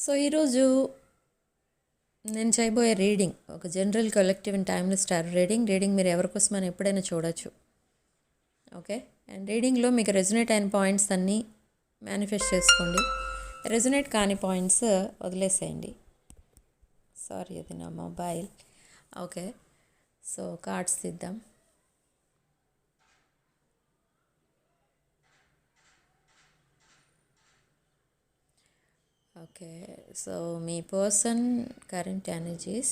So ఈరోజు నేను చేయబోయే రీడింగ్ ఒక general collective and timeless star reading మీరు ఎవరికోసమని ఎప్పుడైనా చూడొచ్చు. ఓకే, అండ్ రీడింగ్లో మీకు రెజొనేట్ అయిన పాయింట్స్ అన్నీ మేనిఫెస్ట్ చేసుకోండి. రెజొనేట్ కాని పాయింట్స్ వదిలేసేయండి. సారీ, అది నా మొబైల్. ఓకే, సో కార్డ్స్ తీద్దాం. ఓకే, సో మీ పర్సన్ కరెంట్ ఎనర్జీస్,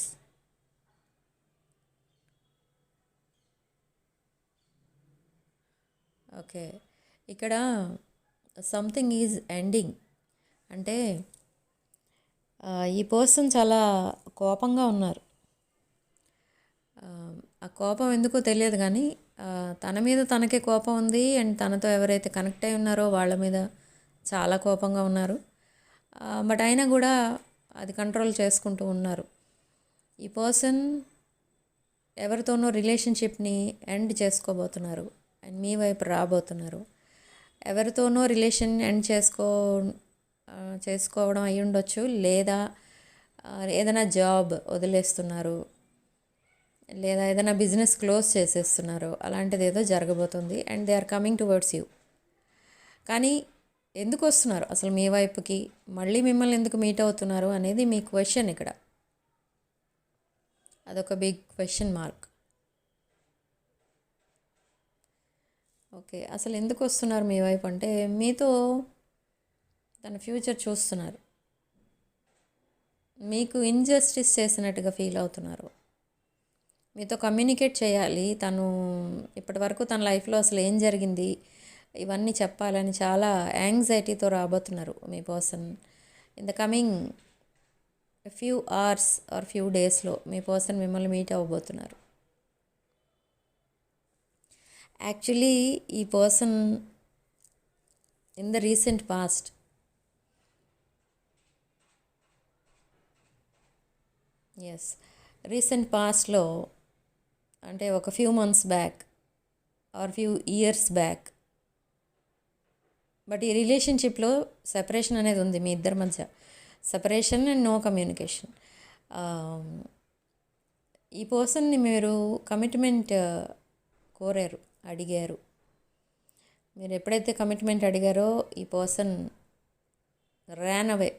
ఓకే, ఇక్కడ సంథింగ్ ఈజ్ ఎండింగ్ అంటే ఈ పర్సన్ చాలా కోపంగా ఉన్నారు. ఆ కోపం ఎందుకో తెలియదు కానీ తన మీద తనకే కోపం ఉంది. అండ్ తనతో ఎవరైతే కనెక్ట్ అయి ఉన్నారో వాళ్ళ మీద చాలా కోపంగా ఉన్నారు. బట్ అయినా కూడా అది కంట్రోల్ చేసుకుంటూ ఉన్నారు. ఈ పర్సన్ ఎవరితోనో రిలేషన్షిప్ని ఎండ్ చేసుకోబోతున్నారు అండ్ మీ వైపు రాబోతున్నారు. ఎవరితోనో రిలేషన్ ఎండ్ చేసుకోవడం అయి ఉండొచ్చు, లేదా ఏదైనా జాబ్ వదిలేస్తున్నారు, లేదా ఏదైనా బిజినెస్ క్లోజ్ చేసేస్తున్నారు. అలాంటిది ఏదో జరగబోతుంది and they are coming towards you. కానీ ఎందుకు వస్తున్నారు అసలు మీ వైపుకి, మళ్ళీ మిమ్మల్ని ఎందుకు మీట్ అవుతున్నారు అనేది మీ క్వశ్చన్. ఇక్కడ అదొక బిగ్ క్వశ్చన్ మార్క్. ఓకే, అసలు ఎందుకు వస్తున్నారు మీ వైపు అంటే మీతో తన ఫ్యూచర్ చూస్తున్నారు. మీకు ఇన్జస్టిస్ చేసినట్టుగా ఫీల్ అవుతున్నారు. మీతో కమ్యూనికేట్ చేయాలి. తను ఇప్పటి వరకు తన లైఫ్లో అసలు ఏం జరిగింది ఇవన్నీ చెప్పాలని చాలా యాంగ్జైటీతో రాబోతున్నారు మీ person. In the coming few hours or few డేస్లో మీ పర్సన్ మిమ్మల్ని మీట్ అవ్వబోతున్నారు. యాక్చువల్లీ ఈ person in the recent past recent పాస్ట్లో అంటే ఒక few months back or few years back, but ఈ రిలేషన్షిప్లో సెపరేషన్ అనేది ఉంది మీ ఇద్దరి మధ్య. Separation and no communication. ఈ పర్సన్ని మీరు కమిట్మెంట్ కోరారు, అడిగారు. మీరు ఎప్పుడైతే కమిట్మెంట్ అడిగారో ఈ పర్సన్ ర్యాన్ అవే.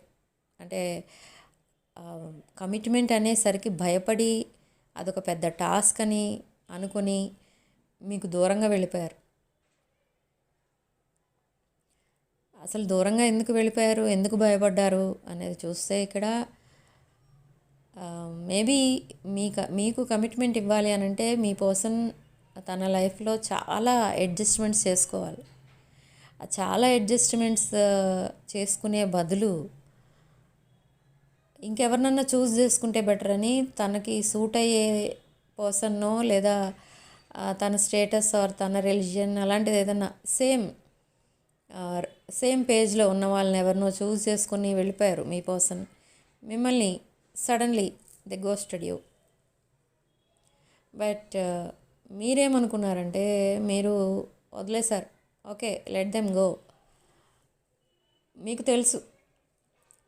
అంటే కమిట్మెంట్ అనేసరికి భయపడి అదొక పెద్ద టాస్క్ అని అనుకొని మీకు దూరంగా వెళ్ళిపోయారు. అసలు దూరంగా ఎందుకు వెళ్ళిపోయారు, ఎందుకు భయపడ్డారు అనేది చూస్తే ఇక్కడ మేబీ మీకు కమిట్మెంట్ ఇవ్వాలి అని అంటే మీ పర్సన్ తన లైఫ్లో చాలా అడ్జస్ట్మెంట్స్ చేసుకోవాలి. చాలా అడ్జస్ట్మెంట్స్ చేసుకునే బదులు ఇంకెవరినన్నా చూస్ చేసుకుంటే బెటర్ అని తనకి సూట్ అయ్యే పర్సన్నో లేదా తన స్టేటస్ ఆర్ తన రిలీజియన్ అలాంటిది ఏదన్నా సేమ్ పేజ్లో ఉన్న వాళ్ళని ఎవరినో చూస్ చేసుకుని వెళ్ళిపోయారు మీ పర్సన్. మిమ్మల్ని suddenly the ghosted you. But మీరేమనుకున్నారంటే మీరు వదిలేశారు. Okay, let them go. మీకు తెలుసు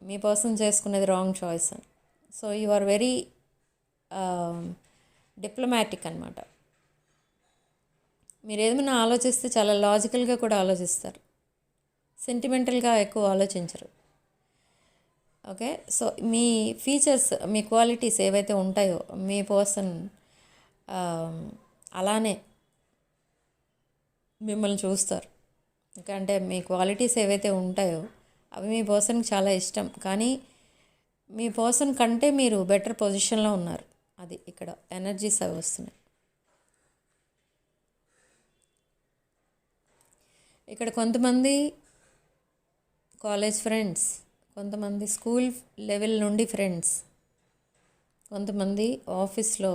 మీ పర్సన్ చేసుకునేది రాంగ్ చాయిస్ అని. So you are very diplomatic అనమాట. మీరు ఏమైనా ఆలోచిస్తే చాలా లాజికల్గా కూడా ఆలోచిస్తారు, సెంటిమెంటల్గా ఎక్కువ ఆలోచించరు. ఓకే, సో మీ ఫీచర్స్, మీ క్వాలిటీస్ ఏవైతే ఉంటాయో మీ పర్సన్ అలానే మిమ్మల్ని చూస్తారు. అంటే మీ క్వాలిటీస్ ఏవైతే ఉంటాయో అవి మీ పర్సన్కి చాలా ఇష్టం. కానీ మీ పర్సన్ కంటే మీరు బెటర్ పొజిషన్లో ఉన్నారు. అది ఇక్కడ ఎనర్జీస్ అవి వస్తున్నాయి. ఇక్కడ కొంతమంది కాలేజ్ ఫ్రెండ్స్, కొంతమంది స్కూల్ లెవెల్ నుండి ఫ్రెండ్స్, కొంతమంది ఆఫీస్లో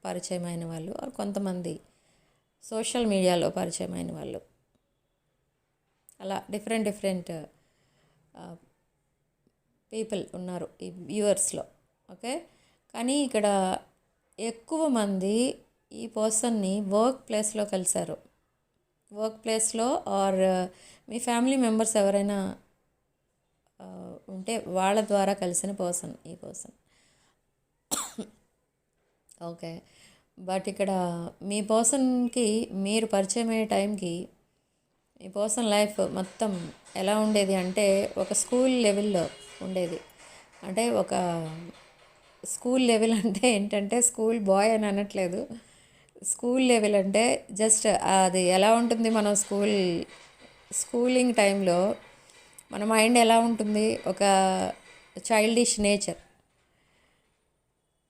పరిచయమైన వాళ్ళు, కొంతమంది సోషల్ మీడియాలో పరిచయమైన వాళ్ళు, అలా డిఫరెంట్ పీపుల్ ఉన్నారు ఈ వ్యూవర్స్లో. ఓకే, కానీ ఇక్కడ ఎక్కువ మంది ఈ పర్సన్ని వర్క్ ప్లేస్లో కలిశారు. వర్క్ ప్లేస్లో ఆర్ మీ ఫ్యామిలీ మెంబర్స్ ఎవరైనా ఉంటే వాళ్ళ ద్వారా కలిసిన పర్సన్ ఈ పర్సన్. ఓకే. బట్ ఇక్కడ మీ పర్సన్కి మీరు పరిచయం అయ్యే టైంకి ఈ పర్సన్ లైఫ్ మొత్తం ఎలా ఉండేది అంటే ఒక స్కూల్ లెవెల్లో ఉండేది. అంటే ఒక స్కూల్ లెవెల్ అంటే ఏంటంటే స్కూల్ బాయ్ అని అనట్లేదు. స్కూల్ లెవెల్ అంటే జస్ట్ అది ఎలా ఉంటుంది, మనం స్కూలింగ్ టైంలో మన మైండ్ ఎలా ఉంటుంది, ఒక చైల్డిష్ నేచర్,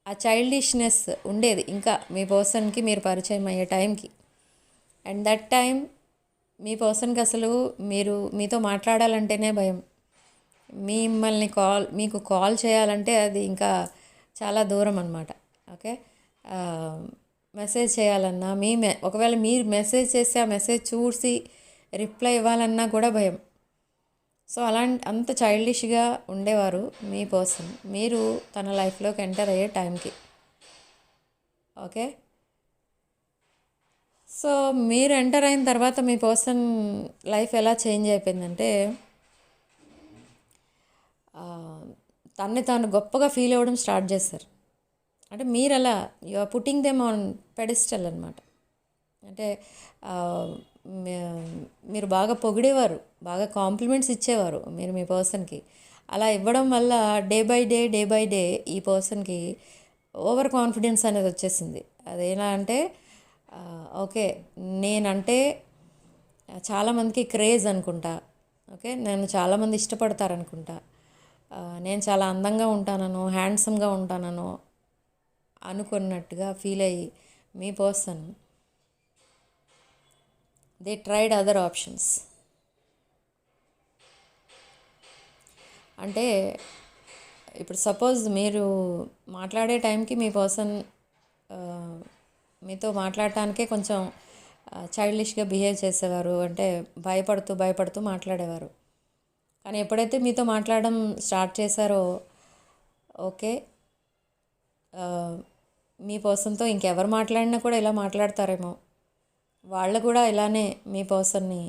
ఆ చైల్డిష్నెస్ ఉండేది ఇంకా మీ పర్సన్కి మీరు పరిచయం అయ్యే టైంకి. అండ్ దట్ టైం మీ పర్సన్కి అసలు మీతో మాట్లాడాలంటేనే భయం. మీకు కాల్ చేయాలంటే అది ఇంకా చాలా దూరం అనమాట. ఓకే. మెసేజ్ చేయాలన్నా ఒకవేళ మీరు మెసేజ్ చేసి ఆ మెసేజ్ చూసి రిప్లై ఇవ్వాలన్నా కూడా భయం. సో అంత చైల్డిష్గా ఉండేవారు మీ పర్సన్ మీరు తన లైఫ్లోకి ఎంటర్ అయ్యే టైంకి. ఓకే. సో మీరు ఎంటర్ అయిన తర్వాత మీ పర్సన్ లైఫ్ ఎలా చేంజ్ అయిపోయిందంటే తన్ని తాను గొప్పగా ఫీల్ అవ్వడం స్టార్ట్ చేశారు. అంటే మీరు అలా you are putting them on pedestal అనమాట. అంటే మీరు బాగా పొగిడేవారు, బాగా కాంప్లిమెంట్స్ ఇచ్చేవారు మీరు మీ పర్సన్కి. అలా ఇవ్వడం వల్ల డే బై డే ఈ పర్సన్కి ఓవర్ కాన్ఫిడెన్స్ అనేది వచ్చేసింది. అదేలా అంటే ఓకే నేనంటే చాలామందికి క్రేజ్ అనుకుంటా. ఓకే, నేను చాలామంది ఇష్టపడతారనుకుంటా. నేను చాలా అందంగా ఉంటానో హ్యాండ్సమ్గా ఉంటానో అనుకున్నట్టుగా ఫీల్ అయ్యి మీ person they tried other options. అంటే ఇప్పుడు సపోజ్ మీరు మాట్లాడే టైంకి మీ పర్సన్ మీతో మాట్లాడటానికే కొంచెం చైల్డిష్గా బిహేవ్ చేసేవారు. అంటే భయపడుతూ మాట్లాడేవారు. కానీ ఎప్పుడైతే మీతో మాట్లాడడం స్టార్ట్ చేశారో ఓకే మీ పర్సన్తో ఇంకెవరు మాట్లాడినా కూడా ఇలా మాట్లాడతారేమో, వాళ్ళు కూడా ఇలానే మీ పర్సన్ని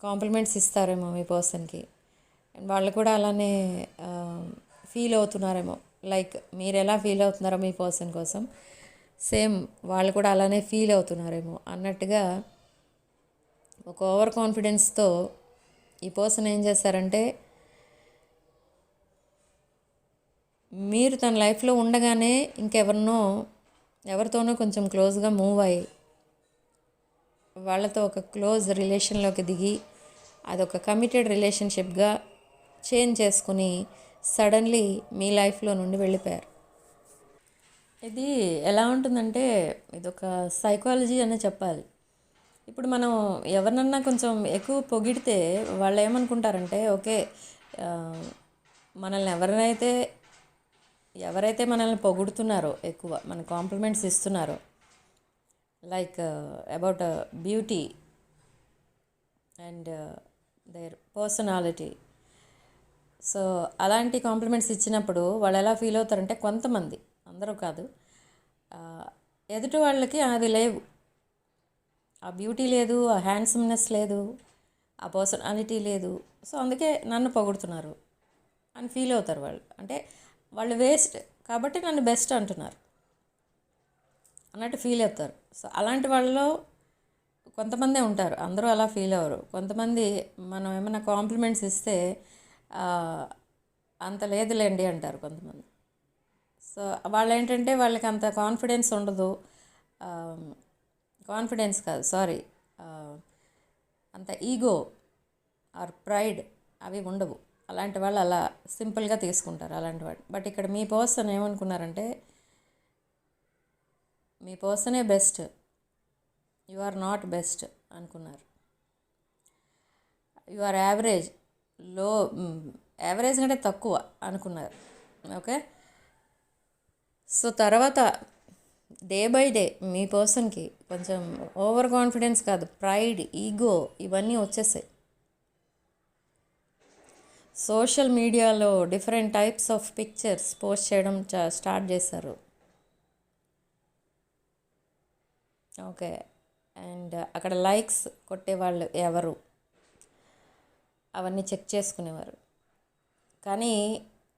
కాంప్లిమెంట్స్ ఇస్తారేమో మీ పర్సన్కి. అండ్ వాళ్ళు కూడా అలానే ఫీల్ అవుతున్నారేమో, లైక్ మీరు ఎలా ఫీల్ అవుతున్నారో మీ పర్సన్ కోసం సేమ్ వాళ్ళు కూడా అలానే ఫీల్ అవుతున్నారేమో అన్నట్టుగా ఒక ఓవర్ కాన్ఫిడెన్స్తో ఈ పర్సన్ ఏం చేశారంటే మీరు తన లైఫ్లో ఉండగానే ఎవరితోనో కొంచెం క్లోజ్గా మూవ్ అయ్యి వాళ్ళతో ఒక క్లోజ్ రిలేషన్లోకి దిగి అదొక కమిటెడ్ రిలేషన్షిప్గా చేంజ్ చేసుకుని సడన్లీ మీ లైఫ్లో నుండి వెళ్ళిపోయారు. ఇది ఎలా ఉంటుందంటే ఇదొక సైకాలజీ అనే చెప్పాలి. ఇప్పుడు మనం ఎవరినన్నా కొంచెం ఎక్కువ పొగిడితే వాళ్ళు ఏమనుకుంటారంటే ఓకే మనల్ని ఎవరైతే మనల్ని పొగుడుతున్నారో, ఎక్కువ మన కాంప్లిమెంట్స్ ఇస్తున్నారో, like about beauty and their personality. So అలాంటి కాంప్లిమెంట్స్ ఇచ్చినప్పుడు వాళ్ళు ఎలా ఫీల్ అవుతారంటే కొంతమంది, అందరూ కాదు, ఎదుటి వాళ్ళకి అది లేవు, ఆ బ్యూటీ లేదు, ఆ హ్యాండ్సమ్నెస్ లేదు, ఆ పర్సనాలిటీ లేదు. సో అందుకే నన్ను పొగుడుతున్నారు అని ఫీల్ అవుతారు వాళ్ళు. అంటే వాళ్ళు వేస్ట్ కాబట్టి నన్ను బెస్ట్ అంటున్నారు అన్నట్టు ఫీల్ అవుతారు. సో అలాంటి వాళ్ళలో కొంతమందే ఉంటారు, అందరూ అలా ఫీల్ అవ్వరు. కొంతమంది మనం ఏమైనా కాంప్లిమెంట్స్ ఇస్తే అంత లేదులేండి అంటారు కొంతమంది. సో వాళ్ళు ఏంటంటే వాళ్ళకి అంత కాన్ఫిడెన్స్ ఉండదు, కాన్ఫిడెన్స్ కాదు సారీ అంత ఈగో ఆర్ ప్రైడ్ అవి ఉండవు. అలాంటి వాళ్ళు అలా సింపుల్గా తీసుకుంటారు అలాంటి వాళ్ళు. బట్ ఇక్కడ మీ పర్సన్ ఏమనుకున్నారంటే మీ పర్సనే best, you are not best అనుకున్నారు. యు ఆర్ యావరేజ్, యావరేజ్ కంటే తక్కువ అనుకున్నారు. ఓకే. సో తర్వాత డే బై డే మీ పర్సన్కి కొంచెం ఓవర్ కాన్ఫిడెన్స్ కాదు, ప్రైడ్, ఈగో ఇవన్నీ వచ్చేసాయి. సోషల్ మీడియాలో different types of pictures post చేయడం స్టార్ట్ చేశారు. ఓకే. అండ్ అక్కడ లైక్స్ కొట్టేవాళ్ళు ఎవరు, అవన్నీ చెక్ చేసుకునేవారు. కానీ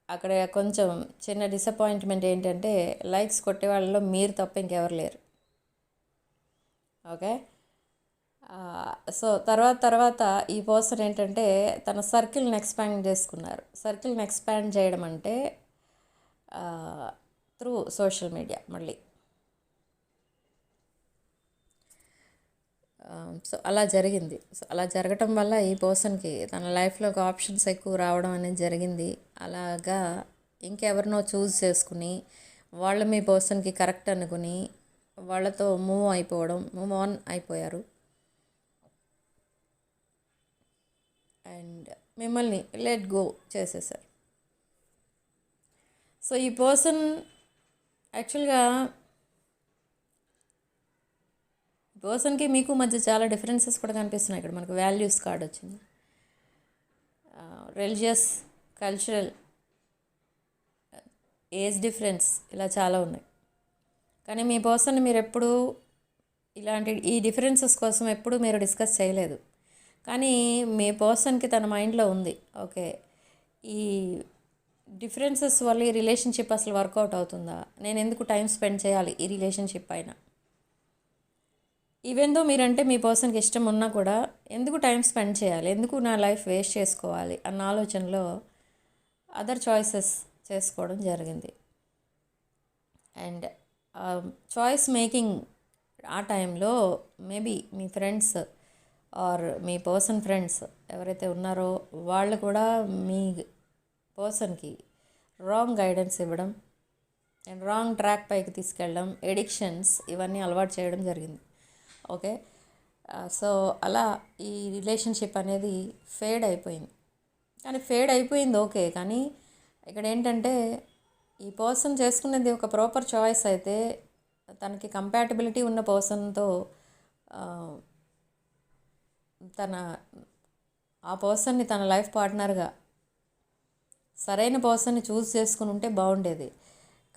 అక్కడ కొంచెం చిన్న డిసప్పాయింట్మెంట్ ఏంటంటే లైక్స్ కొట్టే వాళ్ళలో మీరు తప్ప ఇంకెవరు లేరు. ఓకే. సో తర్వాత ఈ పర్సన్ ఏంటంటే తన సర్కిల్ని ఎక్స్పాండ్ చేసుకున్నారు. సర్కిల్ని ఎక్స్పాండ్ చేయడం అంటే త్రూ సోషల్ మీడియా. మళ్ళీ సో అలా జరిగింది. సో అలా జరగటం వల్ల ఈ పర్సన్కి తన లైఫ్లో ఒక ఆప్షన్స్ ఎక్కువ రావడం అనేది జరిగింది. అలాగా ఇంకెవరినో చూస్ చేసుకుని వాళ్ళు మీ పర్సన్కి కరెక్ట్ అనుకుని వాళ్ళతో మూవ్ ఆన్ అయిపోయారు. అండ్ మిమ్మల్ని లెట్ గో చేసేసారు. సో ఈ పర్సన్ యాక్చువల్గా పర్సన్కి మీకు మధ్య చాలా డిఫరెన్సెస్ కూడా కనిపిస్తున్నాయి. ఇక్కడ మనకు వాల్యూస్ కార్డ్ వచ్చింది. రిలీజియస్, కల్చరల్, ఏజ్ డిఫరెన్స్ ఇలా చాలా ఉన్నాయి. కానీ మీ పర్సన్ మీరు ఎప్పుడు ఈ డిఫరెన్సెస్ కోసం ఎప్పుడు మీరు డిస్కస్ చేయలేదు. కానీ మీ పర్సన్కి తన మైండ్లో ఉంది, ఓకే ఈ డిఫరెన్సెస్ వల్ల ఈ రిలేషన్షిప్ అసలు వర్కౌట్ అవుతుందా, నేను ఎందుకు టైం స్పెండ్ చేయాలి ఈ రిలేషన్షిప్ పైన. ఈవెన్ దో మీరంటే మీ పర్సన్కి ఇష్టం ఉన్నా కూడా ఎందుకు టైం స్పెండ్ చేయాలి, ఎందుకు నా లైఫ్ వేస్ట్ చేసుకోవాలి అన్న ఆలోచనలో అదర్ చాయిసెస్ చేసుకోవడం జరిగింది. అండ్ చాయిస్ మేకింగ్ ఆ టైంలో మేబీ మీ ఫ్రెండ్స్ ఆర్ మీ పర్సన్ ఫ్రెండ్స్ ఎవరైతే ఉన్నారో వాళ్ళు కూడా మీ పర్సన్కి రాంగ్ గైడెన్స్ ఇవ్వడం అండ్ రాంగ్ ట్రాక్ పైకి తీసుకెళ్ళడం, ఎడిక్షన్స్ ఇవన్నీ అలవాటు చేయడం జరిగింది. ఓకే. సో అలా ఈ రిలేషన్షిప్ అనేది ఫేడ్ అయిపోయింది. కానీ ఫేడ్ అయిపోయింది ఓకే, కానీ ఇక్కడ ఏంటంటే ఈ పర్సన్ చేసుకునేది ఒక ప్రాపర్ చాయిస్ అయితే తనకి కంపాటబిలిటీ ఉన్న పర్సన్తో ఆ పర్సన్ని తన లైఫ్ పార్ట్నర్గా సరైన పర్సన్ని చూస్ చేసుకుని ఉంటే బాగుండేది.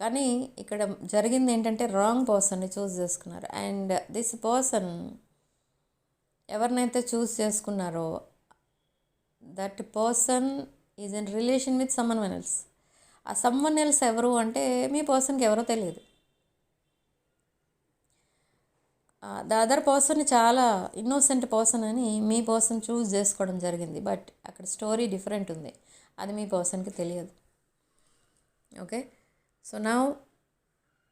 కానీ ఇక్కడ జరిగింది ఏంటంటే రాంగ్ పర్సన్ని చూస్ చేసుకున్నారు. అండ్ దిస్ పర్సన్ ఎవరినైతే చూస్ చేసుకున్నారో that person is in relation with someone else. ఆ సమ్మన్ ఎల్స్ ఎవరు అంటే మీ పర్సన్కి ఎవరో తెలియదు. ద అదర్ పర్సన్ చాలా ఇన్నోసెంట్ పర్సన్ అని మీ పర్సన్ చూస్ చేసుకోవడం జరిగింది. బట్ అక్కడ స్టోరీ డిఫరెంట్ ఉంది, అది మీ పర్సన్కి తెలియదు. Okay. So now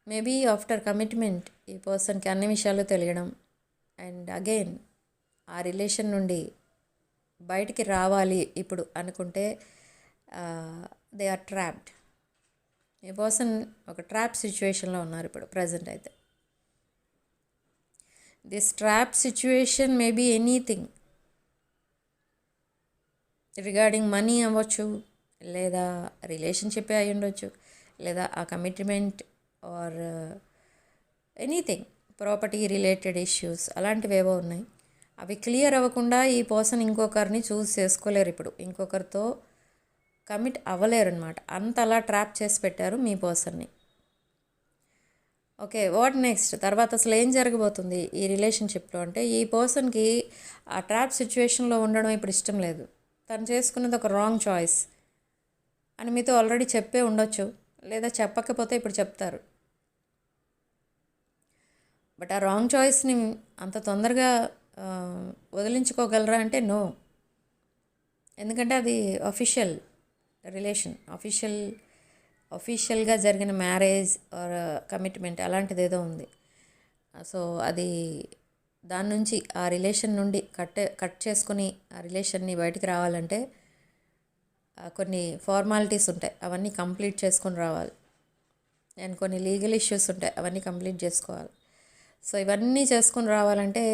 maybe after commitment ఈ పర్సన్కి అన్ని విషయాలు తెలియడం అండ్ అగైన్ ఆ రిలేషన్ నుండి బయటికి రావాలి ఇప్పుడు అనుకుంటే దే ఆర్ ట్రాప్డ్. ఈ పర్సన్ ఒక ట్రాప్ సిచ్యువేషన్లో ఉన్నారు ఇప్పుడు ప్రజెంట్ అయితే. This trap situation may be anything regarding money అవ్వచ్చు, లేదా రిలేషన్షిప్ అయి ఉండొచ్చు, లేదా ఆ commitment or anything property related issues అలాంటివి ఏవో ఉన్నాయి. అవి క్లియర్ అవ్వకుండా ఈ పర్సన్ ఇంకొకరిని చూస్ చేసుకోలేరు, ఇప్పుడు ఇంకొకరితో కమిట్ అవ్వలేరు అనమాట. అంతలా ట్రాప్ చేసి పెట్టారు మీ పర్సన్ని. Okay, what next? తర్వాత అసలు ఏం జరగబోతుంది ఈ రిలేషన్షిప్లో అంటే ఈ పర్సన్కి ఆ ట్రాప్ సిచ్యువేషన్లో ఉండడం ఇప్పుడు ఇష్టం లేదు. తను చేసుకున్నది ఒక రాంగ్ చాయిస్ అని మీతో ఆల్రెడీ చెప్పే ఉండొచ్చు, లేదా చెప్పకపోతే ఇప్పుడు చెప్తారు. బట్ ఆ రాంగ్ చాయిస్ని అంత తొందరగా వదిలించుకోగలరా అంటే నో. ఎందుకంటే అది అఫీషియల్ రిలేషన్, అఫీషియల్గా జరిగిన మ్యారేజ్ ఆర్ కమిట్మెంట్ అలాంటిది ఏదో ఉంది. సో అది దాని నుంచి ఆ రిలేషన్ నుండి కట్ చేసుకుని ఆ రిలేషన్ని బయటికి రావాలంటే కొన్ని ఫార్మాలిటీస్ ఉంటాయి, అవన్నీ కంప్లీట్ చేసుకొని రావాలి. అండ్ కొన్ని లీగల్ ఇష్యూస్ ఉంటాయి, అవన్నీ కంప్లీట్ చేసుకోవాలి. సో ఇవన్నీ చేసుకొని రావాలంటే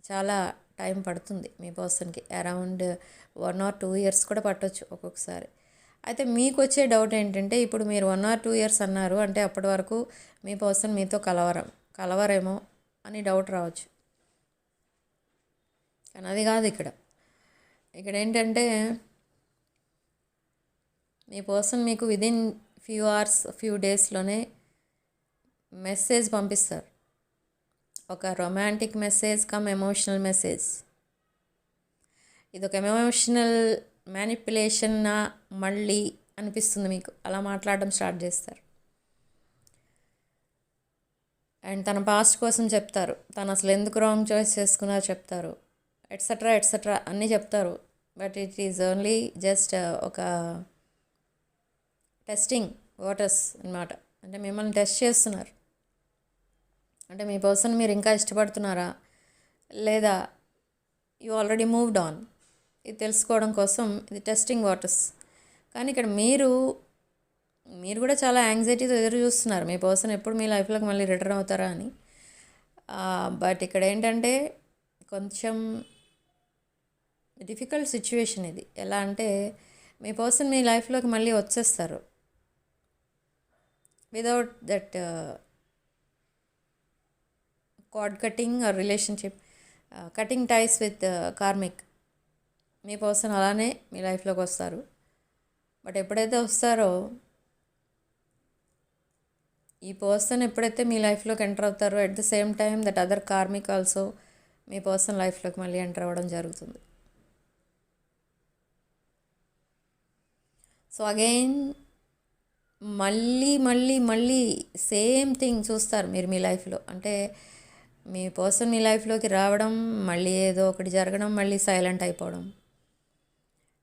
చాలా టైం పడుతుంది మీ పర్సన్కి. అరౌండ్ 1 or 2 years కూడా పట్టవచ్చు ఒక్కొక్కసారి. అయితే మీకు వచ్చే డౌట్ ఏంటంటే ఇప్పుడు మీరు 1 or 2 years అన్నారు అంటే అప్పటి వరకు మీ పర్సన్ మీతో కలవరేమో అని డౌట్ రావచ్చు. కానీ అది కాదు. ఇక్కడ ఏంటంటే మీ పర్సన్ మీకు విదిన్ ఫ్యూ అవర్స్ ఫ్యూ డేస్లోనే మెసేజ్ పంపిస్తారు. ఒక romantic message cum emotional message. ఇది ఒక ఎమోషనల్ మ్యానిపులేషన్నా మళ్ళీ అనిపిస్తుంది మీకు, అలా మాట్లాడడం స్టార్ట్ చేస్తారు. అండ్ తన పాస్ట్ కోసం చెప్తారు, తను అసలు ఎందుకు రాంగ్ చాయిస్ చేసుకున్నారో చెప్తారు, ఎట్సెట్రా ఎట్సెట్రా అన్నీ చెప్తారు. But it is only just ఒక టెస్టింగ్ వాటర్స్ అన్నమాట. అంటే మిమ్మల్ని టెస్ట్ చేస్తున్నారు. అంటే మీ పర్సన్ మీరు ఇంకా ఇష్టపడుతున్నారా లేదా యూ ఆల్రెడీ మూవ్డ్ ఆన్, ఇది తెలుసుకోవడం కోసం ఇది టెస్టింగ్ వాటర్స్. కానీ ఇక్కడ మీరు కూడా చాలా యాంగ్జైటీతో ఎదురు చూస్తున్నారు మీ పర్సన్ ఎప్పుడు మీ లైఫ్లోకి మళ్ళీ రిటర్న్ అవుతారా అని. బట్ ఇక్కడ ఏంటంటే కొంచెం డిఫికల్ట్ సిచ్యువేషన్ ఇది. ఎలా అంటే మీ పర్సన్ మీ లైఫ్లోకి మళ్ళీ వచ్చేస్తారు without that cord cutting or relationship cutting ties with karmic. మీ పర్సన్ అలానే మీ లైఫ్లోకి వస్తారు. బట్ ఎప్పుడైతే వస్తారో ఈ పర్సన్ ఎప్పుడైతే మీ లైఫ్లోకి ఎంటర్ అవుతారో at the same time that other karmic also me person లైఫ్లోకి మళ్ళీ ఎంటర్ అవ్వడం జరుగుతుంది. సో అగైన్ మళ్ళీ మళ్ళీ మళ్ళీ సేమ్ థింగ్ చూస్తారు మీరు మీ లైఫ్లో. అంటే మీ పర్సన్ మీ లైఫ్లోకి రావడం, మళ్ళీ ఏదో ఒకటి జరగడం, మళ్ళీ సైలెంట్ అయిపోవడం,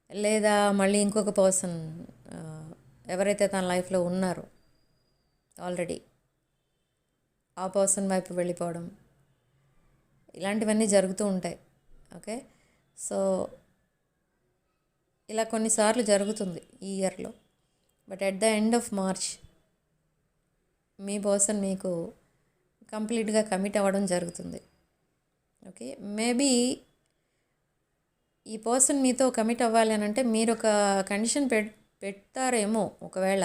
లేదా మళ్ళీ ఇంకొక పర్సన్ ఎవరైతే తన లైఫ్లో ఉన్నారో ఆల్రెడీ ఆ పర్సన్ వైపు వెళ్ళిపోవడం, ఇలాంటివన్నీ జరుగుతూ ఉంటాయి. ఓకే, సో ఇలా కొన్నిసార్లు జరుగుతుంది ఈ ఇయర్లో. But at the end of March me person మీకు కంప్లీట్గా కమిట్ అవ్వడం జరుగుతుంది. ఓకే, మేబీ ఈ పర్సన్ మీతో కమిట్ అవ్వాలి అని అంటే మీరు ఒక కండిషన్ పెడతారేమో ఒకవేళ.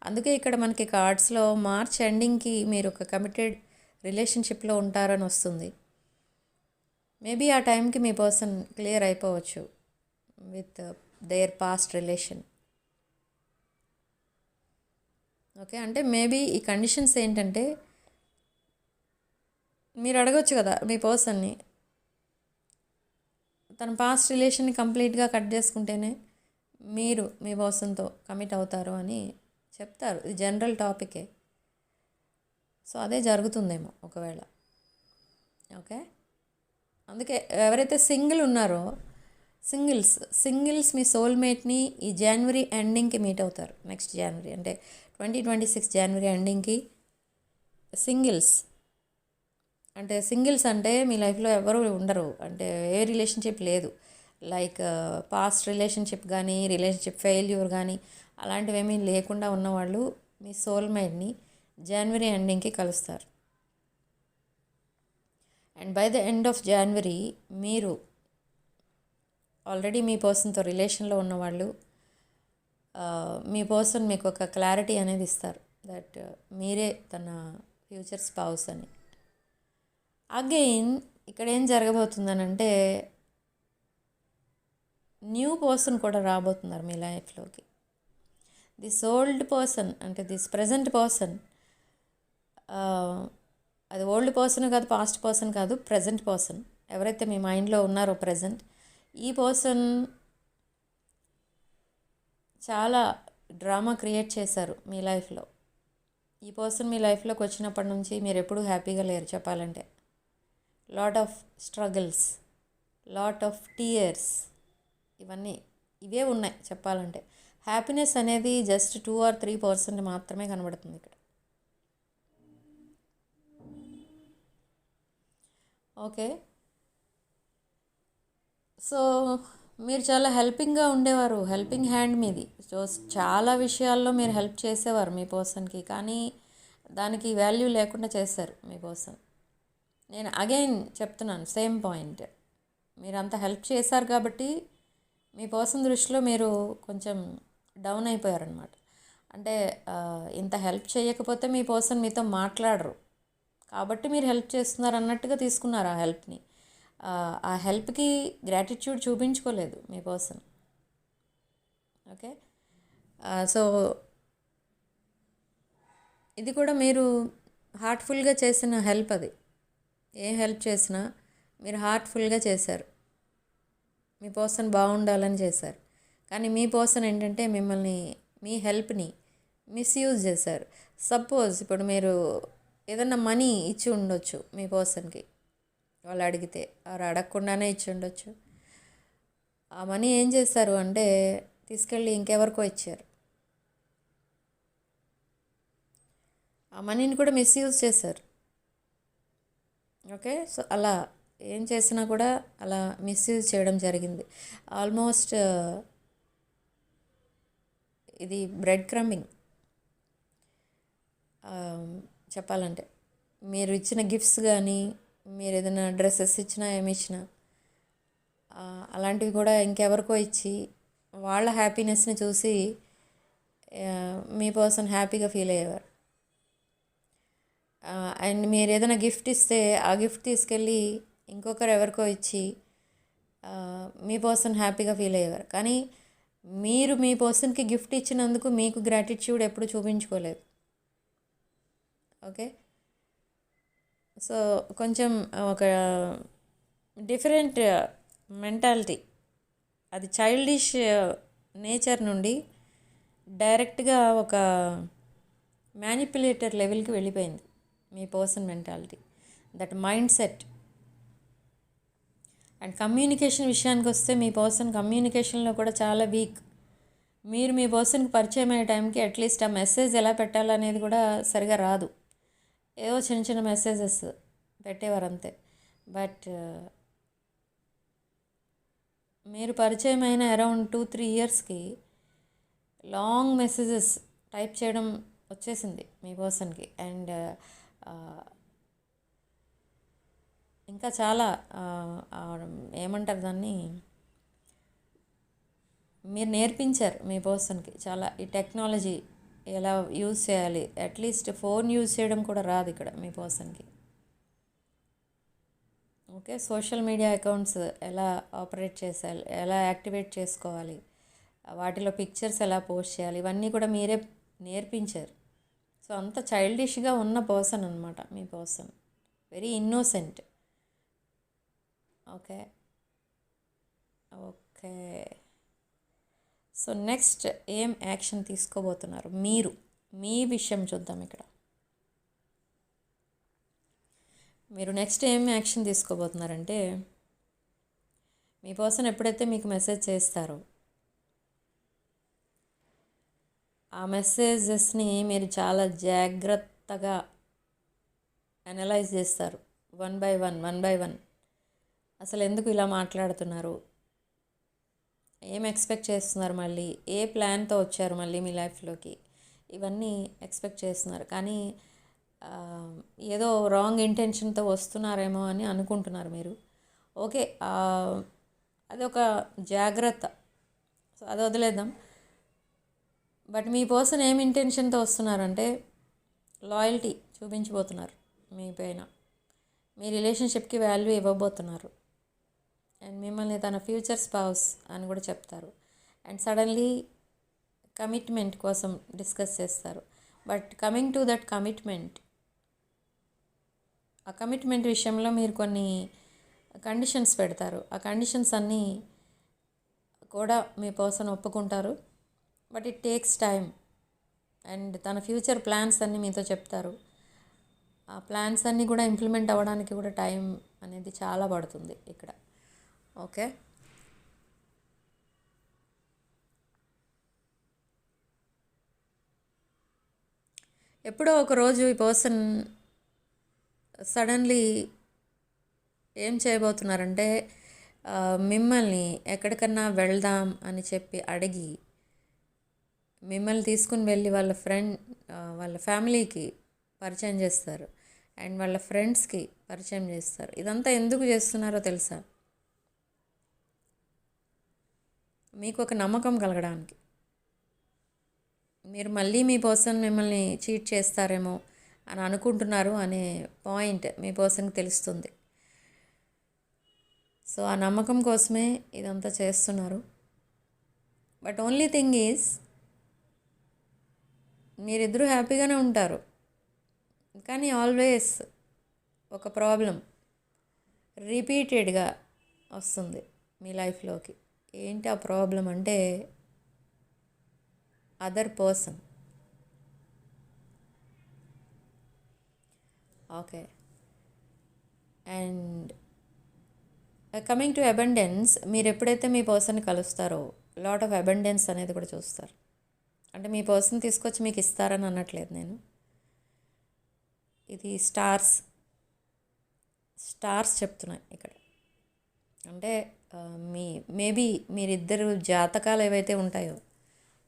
అందుకే ఇక్కడ మనకి కార్డ్స్లో మార్చ్ ఎండింగ్కి మీరు ఒక కమిటెడ్ రిలేషన్షిప్లో ఉంటారని వస్తుంది. మేబీ ఆ టైంకి మీ పర్సన్ క్లియర్ అయిపోవచ్చు with their past relation. Okay, అంటే మేబీ ఈ కండిషన్స్ ఏంటంటే మీరు అడగొచ్చు కదా మీ పర్సన్ని, తన పాస్ట్ రిలేషన్ని కంప్లీట్గా కట్ చేసుకుంటేనే మీరు మీ పర్సన్తో కమిట్ అవుతారు అని చెప్తారు. ఇది జనరల్ టాపికే. సో అదే జరుగుతుందేమో ఒకవేళ. ఓకే, అందుకే ఎవరైతే సింగిల్ ఉన్నారో సింగిల్స్ మీ సోల్మేట్ని ఈ జనవరి ఎండింగ్కి మీట్ అవుతారు. నెక్స్ట్ జనవరి అంటే 2026 జనవరి ఎండింగ్కి సింగిల్స్ అంటే మీ లైఫ్లో ఎవరు ఉండరు, అంటే ఏ రిలేషన్షిప్ లేదు. లైక్ పాస్ట్ రిలేషన్షిప్ కానీ రిలేషన్షిప్ ఫెయిల్యూర్ కానీ అలాంటివి ఏమీ లేకుండా ఉన్నవాళ్ళు మీ సోల్మేట్ని జనవరి ఎండింగ్కి కలుస్తారు. And by the end of January మీరు ఆల్రెడీ మీ పర్సన్తో రిలేషన్లో ఉన్నవాళ్ళు మీ పర్సన్ మీకు ఒక క్లారిటీ అనేది ఇస్తారు దట్ మీరే తన ఫ్యూచర్ స్పౌస్ అని. అగైన్ ఇక్కడ ఏం జరగబోతుందనంటే న్యూ పర్సన్ కూడా రాబోతున్నారు మీ లైఫ్లోకి. దిస్ ఓల్డ్ పర్సన్ అంటే దిస్ ప్రజెంట్ పర్సన్, అది ఓల్డ్ పర్సన్ కాదు, పాస్ట్ పర్సన్ కాదు, ప్రజెంట్ పర్సన్ ఎవరైతే మీ మైండ్లో ఉన్నారో ప్రజెంట్, ఈ పర్సన్ చాలా డ్రామా క్రియేట్ చేశారు మీ లైఫ్లో. ఈ పర్సన్ మీ లైఫ్లోకి వచ్చినప్పటి నుంచి మీరు ఎప్పుడూ హ్యాపీగా లేరు చెప్పాలంటే. Lot of struggles, lot of tears, ఇవే ఉన్నాయి చెప్పాలంటే. హ్యాపీనెస్ అనేది జస్ట్ 2 or 3% మాత్రమే కనబడుతుంది ఇక్కడ. ఓకే, సో మీరు చాలా హెల్పింగ్గా ఉండేవారు, హెల్పింగ్ హ్యాండ్ మీది. సో చాలా విషయాల్లో మీరు హెల్ప్ చేసేవారు మీ పర్సన్కి, కానీ దానికి వాల్యూ లేకుండా చేశారు మీ పర్సన్. నేను అగైన్ చెప్తున్నాను సేమ్ పాయింట్, మీరు అంత హెల్ప్ చేశారు కాబట్టి మీ పర్సన్ దృష్టిలో మీరు కొంచెం డౌన్ అయిపోయారనమాట. అంటే ఇంత హెల్ప్ చేయకపోతే మీ పర్సన్ మీతో మాట్లాడరు కాబట్టి మీరు హెల్ప్ చేస్తున్నారు అన్నట్టుగా తీసుకున్నారు ఆ హెల్ప్ని. ఆ హెల్ప్కి గ్రాటిట్యూడ్ చూపించుకోలేదు మీ పర్సన్. ఓకే, సో ఇది కూడా మీరు హార్ట్ఫుల్గా చేసిన హెల్ప్. అది ఏ హెల్ప్ చేసినా మీరు హార్ట్ఫుల్గా చేశారు, మీ పర్సన్ బాగుండాలని చేశారు. కానీ మీ పర్సన్ ఏంటంటే మిమ్మల్ని, మీ హెల్ప్ని మిస్యూజ్ చేశారు. సపోజ్ ఇప్పుడు మీరు ఏదన్నా మనీ ఇచ్చి ఉండొచ్చు మీ పర్సన్కి, వాళ్ళు అడిగితే వారు అడగకుండానే ఇచ్చి ఉండొచ్చు. ఆ మనీ ఏం చేస్తారు అంటే తీసుకెళ్ళి ఇంకెవరికో ఇచ్చారు. ఆ మనీని కూడా మిస్యూజ్ చేశారు. ఓకే, సో అలా ఏం చేసినా కూడా అలా మిస్యూజ్ చేయడం జరిగింది. ఆల్మోస్ట్ ఇది బ్రెడ్ క్రమ్మింగ్ చెప్పాలంటే. మీరు ఇచ్చిన గిఫ్ట్స్ కానీ, మీరు ఏదైనా డ్రెస్సెస్ ఇచ్చినా ఏమి ఇచ్చినా అలాంటివి కూడా ఇంకెవరికో ఇచ్చి వాళ్ళ హ్యాపీనెస్ని చూసి మీ పర్సన్ హ్యాపీగా ఫీల్ అయ్యేవారు. అండ్ మీరు ఏదైనా గిఫ్ట్ ఇస్తే ఆ గిఫ్ట్ తీసుకెళ్ళి ఇంకొకరు ఎవరికో ఇచ్చి మీ పర్సన్ హ్యాపీగా ఫీల్ అయ్యేవారు. కానీ మీరు మీ పర్సన్కి గిఫ్ట్ ఇచ్చినందుకు మీకు గ్రాటిట్యూడ్ ఎప్పుడు చూపించుకోలేదు. ఓకే, సో కొంచెం ఒక డిఫరెంట్ మెంటాలిటీ, అది చైల్డిష్ నేచర్ నుండి డైరెక్ట్గా ఒక మ్యానిపులేటర్ లెవెల్కి వెళ్ళిపోయింది మీ person mentality, that mind set. And communication విషయానికి వస్తే మీ పర్సన్ కమ్యూనికేషన్లో కూడా చాలా వీక్. మీరు మీ పర్సన్కి పరిచయం అయ్యే టైంకి అట్లీస్ట్ ఆ మెసేజ్ ఎలా పెట్టాలనేది కూడా సరిగా రాదు. ఏవో చిన్న చిన్న మెసేజెస్ పెట్టేవారు అంతే. బట్ మీరు పరిచయం అయిన అరౌండ్ 2-3 ఇయర్స్కి లాంగ్ మెసేజెస్ టైప్ చేయడం వచ్చేసింది మీ పర్సన్కి. అండ్ ఇంకా చాలా ఏమంటారు దాన్ని, మీరు నేర్పించారు మీ పర్సన్కి చాలా ఈ టెక్నాలజీ ఎలా యూజ్ చేయాలి. అట్లీస్ట్ ఫోన్ యూజ్ చేయడం కూడా రాదు ఇక్కడ మీ పర్సన్కి. ఓకే, సోషల్ మీడియా అకౌంట్స్ ఎలా ఆపరేట్ చేయాలి, ఎలా యాక్టివేట్ చేసుకోవాలి, వాటిలో పిక్చర్స్ ఎలా పోస్ట్ చేయాలి, ఇవన్నీ కూడా మీరే నేర్పించారు. సో అంత చైల్డిష్గా ఉన్న పర్సన్ అనమాట మీ person, very innocent. Okay okay so next ఏం యాక్షన్ తీసుకోబోతున్నారు మీరు, మీ విషయం చూద్దాం ఇక్కడ. మీరు నెక్స్ట్ ఏం యాక్షన్ తీసుకోబోతున్నారంటే, మీ పర్సన్ ఎప్పుడైతే మీకు మెసేజ్ చేస్తారో ఆ మెసేజెస్ని మీరు చాలా జాగ్రత్తగా అనలైజ్ చేస్తారు. వన్ బై వన్ అసలు ఎందుకు ఇలా మాట్లాడుతున్నారు, ఏం ఎక్స్పెక్ట్ చేస్తున్నారు, మళ్ళీ ఏ ప్లాన్తో వచ్చారు మళ్ళీ మీ లైఫ్లోకి, ఇవన్నీ ఎక్స్పెక్ట్ చేస్తున్నారు. కానీ ఏదో రాంగ్ ఇంటెన్షన్తో వస్తున్నారేమో అని అనుకుంటున్నారు మీరు. ఓకే, అదొక జాగ్రత్త, సో అది వదిలేద్దాం. బట్ మీ పర్సన్ ఏం ఇంటెన్షన్తో వస్తున్నారంటే లాయల్టీ చూపించబోతున్నారు మీ పైన, మీ రిలేషన్షిప్కి వాల్యూ ఇవ్వబోతున్నారు. అండ్ మిమ్మల్ని తన ఫ్యూచర్ స్పౌస్ అని కూడా చెప్తారు. అండ్ సడన్లీ కమిట్మెంట్ కోసం డిస్కస్ చేస్తారు. But coming to that commitment, ఆ కమిట్మెంట్ విషయంలో మీరు కొన్ని కండిషన్స్ పెడతారు. ఆ కండిషన్స్ అన్నీ కూడా మీ పర్సన్ ఒప్పుకుంటారు. But it takes time. And తన ఫ్యూచర్ ప్లాన్స్ అన్నీ మీతో చెప్తారు. ఆ ప్లాన్స్ అన్నీ కూడా ఇంప్లిమెంట్ అవ్వడానికి కూడా టైం అనేది చాలా పడుతుంది ఇక్కడ. ఓకే, ఎప్పుడో ఒకరోజు ఈ పర్సన్ సడన్లీ ఏం చేయబోతున్నారంటే మిమ్మల్ని ఎక్కడికన్నా వెళ్దాం అని చెప్పి అడిగి మిమ్మల్ని తీసుకుని వెళ్ళి వాళ్ళ ఫ్యామిలీకి పరిచయం చేస్తారు. అండ్ వాళ్ళ ఫ్రెండ్స్కి పరిచయం చేస్తారు. ఇదంతా ఎందుకు చేస్తున్నారో తెలుసా? మీకు ఒక నమ్మకం కలగడానికి. మీరు మళ్ళీ మీ పర్సన్ మిమ్మల్ని చీట్ చేస్తారేమో అని అనుకుంటున్నారు అనే పాయింట్ మీ పర్సన్కి తెలుస్తుంది. సో ఆ నమ్మకం కోసమే ఇదంతా చేస్తున్నారు. బట్ ఓన్లీ థింగ్ ఈజ్ మీరిద్దరూ హ్యాపీగానే ఉంటారు. కానీ ఆల్వేస్ ఒక ప్రాబ్లం రిపీటెడ్గా వస్తుంది మీ లైఫ్లోకి. ఏంటి ఆ ప్రాబ్లం అంటే other person. Okay. And coming to abundance, మీరు ఎప్పుడైతే మీ పర్సన్ని కలుస్తారో లాట్ ఆఫ్ అబండెన్స్ అనేది కూడా చూస్తారు. అంటే మీ పర్సన్ తీసుకొచ్చి మీకు ఇస్తారని అనట్లేదు నేను. ఇది స్టార్స్ చెప్తున్నాయి ఇక్కడ. అంటే మీ మేబీ మీరిద్దరు జాతకాలు ఏవైతే ఉంటాయో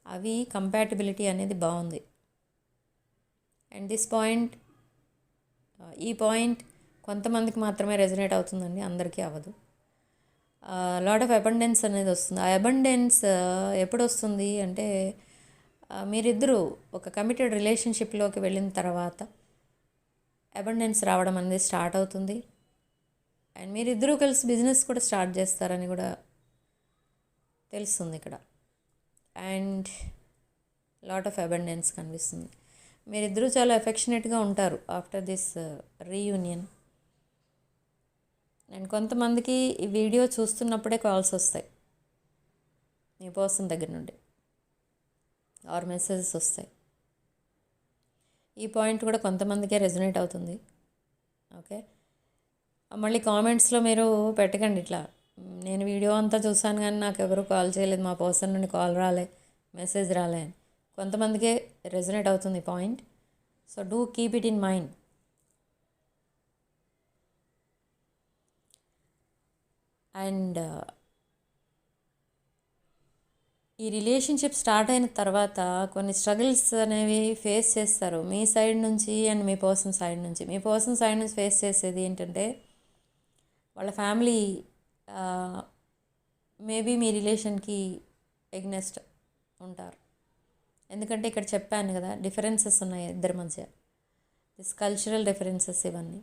అవి కంపాటిబిలిటీ అనేది బాగుంది. అండ్ దిస్ పాయింట్, ఈ పాయింట్ కొంతమందికి మాత్రమే రెజనేట్ అవుతుందండి, అందరికీ అవ్వదు. లాట్ ఆఫ్ అబండెన్స్ అనేది వస్తుంది. ఆ అబండెన్స్ ఎప్పుడు వస్తుంది అంటే మీరిద్దరూ ఒక కమిటెడ్ రిలేషన్షిప్లోకి వెళ్ళిన తర్వాత అబండెన్స్ రావడం అనేది స్టార్ట్ అవుతుంది. అండ్ మీరిద్దరూ కలిసి బిజినెస్ కూడా స్టార్ట్ చేస్తారని కూడా తెలుస్తుంది ఇక్కడ. అండ్ లాట్ ఆఫ్ అబండెన్స్ కనిపిస్తుంది. మీరిద్దరూ చాలా ఎఫెక్షనేట్గా ఉంటారు ఆఫ్టర్ దిస్ రీయూనియన్. అండ్ కొంతమందికి ఈ వీడియో చూస్తున్నప్పుడే కాల్స్ వస్తాయి మీ పర్సన్ దగ్గర నుండి, ఆర్ మెసేజెస్ వస్తాయి. ఈ పాయింట్ కూడా కొంతమందికే రెజనేట్ అవుతుంది. ఓకే, మళ్ళీ కామెంట్స్లో మీరు పెట్టకండి ఇట్లా, నేను వీడియో అంతా చూసాను కానీ నాకు ఎవరు కాల్ చేయలేదు, మా పర్సన్ నుండి కాల్ రాలే, మెసేజ్ రాలే అని. కొంతమందికే రెజనేట్ అవుతుంది point. So do keep it in mind. And ఈ రిలేషన్షిప్ స్టార్ట్ అయిన తర్వాత కొన్ని స్ట్రగుల్స్ అనేవి ఫేస్ చేస్తారు మీ సైడ్ నుంచి అండ్ మీ పర్సన్ సైడ్ నుంచి. మీ పర్సన్ సైడ్ నుంచి ఫేస్ చేసేది ఏంటంటే వాళ్ళ ఫ్యామిలీ మేబీ మీ రిలేషన్కి ఎగ్నెస్ట్ ఉంటారు. ఎందుకంటే ఇక్కడ చెప్పాను కదా, డిఫరెన్సెస్ ఉన్నాయి ఇద్దరి మధ్య, దిస్ కల్చరల్ డిఫరెన్సెస్ ఇవన్నీ.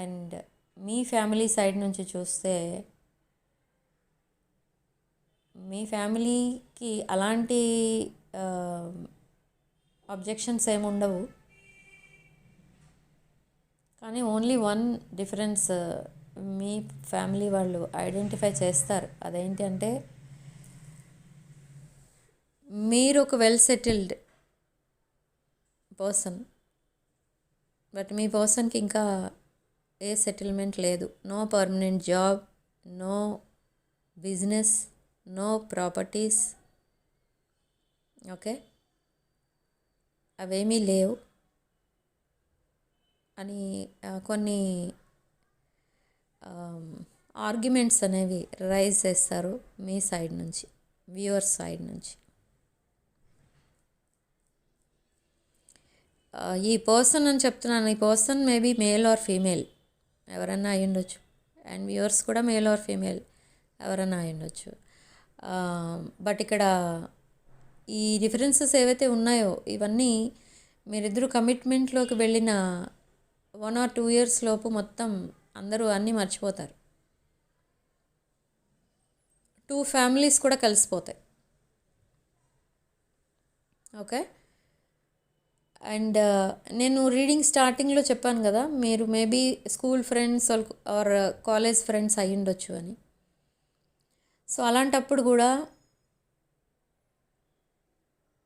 అండ్ మీ ఫ్యామిలీ సైడ్ నుంచి చూస్తే మీ ఫ్యామిలీకి అలాంటి అబ్జెక్షన్స్ ఏమి ఉండవు, కానీ ఓన్లీ వన్ డిఫరెన్స్ మీ ఫ్యామిలీ వాళ్ళు ఐడెంటిఫై చేస్తారు. అదేంటి అంటే మీరు ఒక వెల్ సెటిల్డ్ పర్సన్, బట్ మీ పర్సన్కి ఇంకా ఏ సెటిల్మెంట్ లేదు. No permanent job, no business, no properties. Okay, అవేమీ లేవు అని కొన్ని ఆర్గ్యుమెంట్స్ అనేవి రైజ్ చేస్తారు మీ సైడ్ నుంచి, వ్యూవర్స్ సైడ్ నుంచి. ఈ పర్సన్ అని చెప్తున్నాను, ఈ person maybe male or female ఎవరన్నా అయి ఉండొచ్చు. అండ్ వ్యూవర్స్ కూడా మేల్ ఆర్ ఫీమేల్ ఎవరన్నా అయి ఉండొచ్చు. బట్ ఇక్కడ ఈ డిఫరెన్సెస్ ఏవైతే ఉన్నాయో ఇవన్నీ మీరిద్దరూ కమిట్మెంట్లోకి వెళ్ళిన 1 or 2 years లోపు మొత్తం అందరూ అన్నీ మర్చిపోతారు. 2 families కూడా కలిసిపోతాయి. ఓకే, అండ్ నేను రీడింగ్ స్టార్టింగ్లో చెప్పాను కదా, మీరు maybe school friends or college friends అయి ఉండొచ్చు అని. సో అలాంటప్పుడు కూడా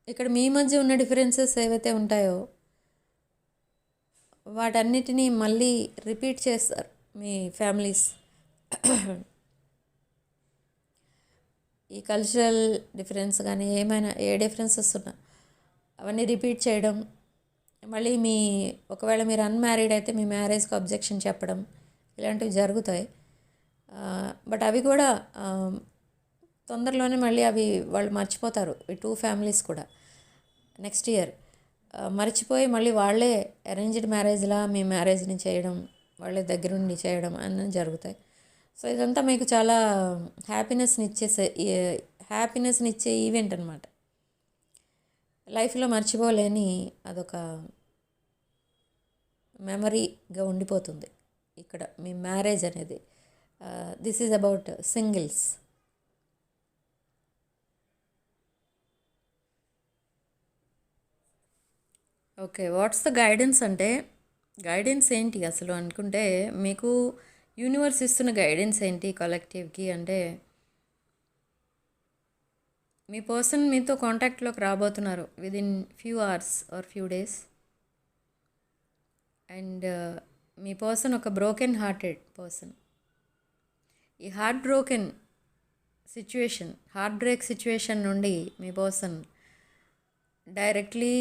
ఇక్కడ మీ మధ్య ఉన్న డిఫరెన్సెస్ ఏవైతే ఉంటాయో వాటన్నిటినీ మళ్ళీ రిపీట్ చేస్తారు మీ ఫ్యామిలీస్. ఈ కల్చరల్ డిఫరెన్స్ కానీ ఏమైనా ఏ డిఫరెన్సెస్ ఉన్నా అవన్నీ రిపీట్ చేయడం, మళ్ళీ ఒకవేళ మీరు అన్మ్యారీడ్ అయితే మీ మ్యారేజ్కి అబ్జెక్షన్ చెప్పడం, ఇలాంటివి జరుగుతాయి. బట్ అవి కూడా తొందరలోనే మళ్ళీ అవి వాళ్ళు మర్చిపోతారు. ఈ 2 families కూడా నెక్స్ట్ ఇయర్ మర్చిపోయి మళ్ళీ వాళ్ళే అరేంజ్డ్ మ్యారేజ్లా మీ మ్యారేజ్ని చేయడం, వాళ్ళే దగ్గరుండి చేయడం అన్నీ జరుగుతాయి. సో ఇదంతా మీకు చాలా హ్యాపీనెస్ని ఇచ్చే ఈవెంట్ అనమాట. లైఫ్లో మర్చిపోలేని అదొక మెమరీగా ఉండిపోతుంది ఇక్కడ మీ మ్యారేజ్ అనేది. This is about singles. Okay, what's the guidance అంటే గైడెన్స్ ఏంటి అసలు అనుకుంటే మీకు యూనివర్స్ ఇస్తున్న గైడెన్స్ ఏంటి కలెక్టివ్కి అంటే మీ పర్సన్ మీతో కాంటాక్ట్లోకి రాబోతున్నారు within few hours or few days. And me person ఒక బ్రోకెన్ హార్టెడ్ పర్సన్. ఈ heart broken situation, heart break situation నుండి మీ పర్సన్ డైరెక్ట్లీ